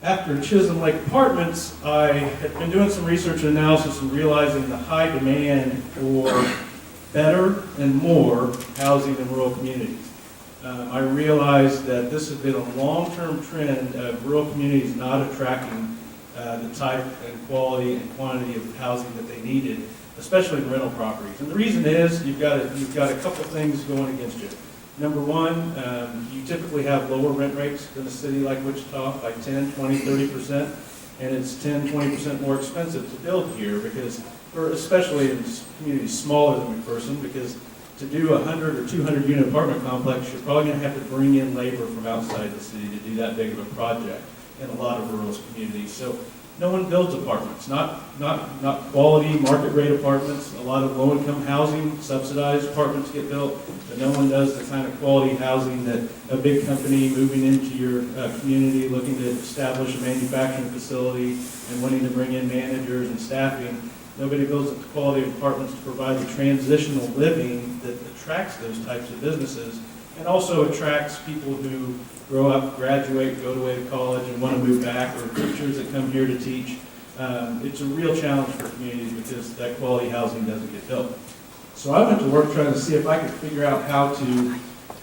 After Chisholm Lake Apartments, I had been doing some research and analysis and realizing the high demand for better and more housing in rural communities. I realized that this has been a long-term trend of rural communities not attracting the type and quality and quantity of housing that they needed, especially in rental properties. And the reason is you've got a couple things going against you. Number one, you typically have lower rent rates than a city like Wichita by 10, 20, 30%, and it's 10, 20% more expensive to build here because, or especially in communities smaller than McPherson, because to do a 100 or 200 unit apartment complex, you're probably going to have to bring in labor from outside the city to do that big of a project in a lot of rural communities. So no one builds apartments, not quality market rate apartments. A lot of low income housing, subsidized apartments get built, but no one does the kind of quality housing that a big company moving into your community, looking to establish a manufacturing facility and wanting to bring in managers and staffing. Nobody builds the quality of apartments to provide the transitional living that attracts those types of businesses and also attracts people who grow up, graduate, go away to college and want to move back, or teachers that come here to teach. It's a real challenge for communities because that quality housing doesn't get built. So I went to work trying to see if I could figure out how to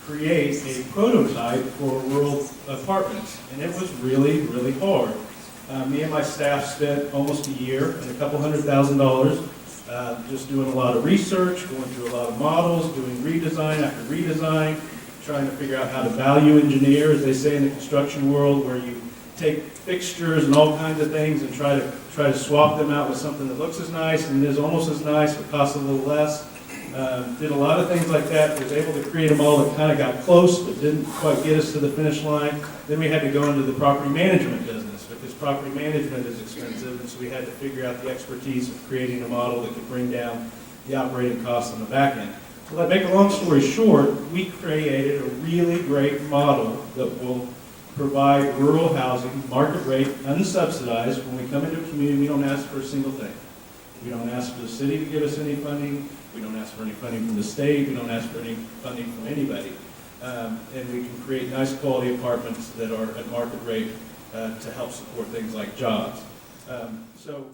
create a prototype for rural apartments, and it was really, really hard. Me and my staff spent almost a year and a couple $100,000 just doing a lot of research, going through a lot of models, doing redesign after redesign, trying to figure out how to value engineer, as they say in the construction world, where you take fixtures and all kinds of things and try to swap them out with something that looks as nice and is almost as nice but costs a little less. Did a lot of things like that. Was able to create a model that kind of got close but didn't quite get us to the finish line. Then we had to go into the property management business because property management is expensive, and so we had to figure out the expertise of creating a model that could bring down the operating costs on the back end. So to make a long story short, we created a really great model that will provide rural housing, market rate, unsubsidized. When we come into a community, we don't ask for a single thing. We don't ask for the city to give us any funding. We don't ask for any funding from the state. We don't ask for any funding from anybody. And we can create nice quality apartments that are at market rate to help support things like jobs. So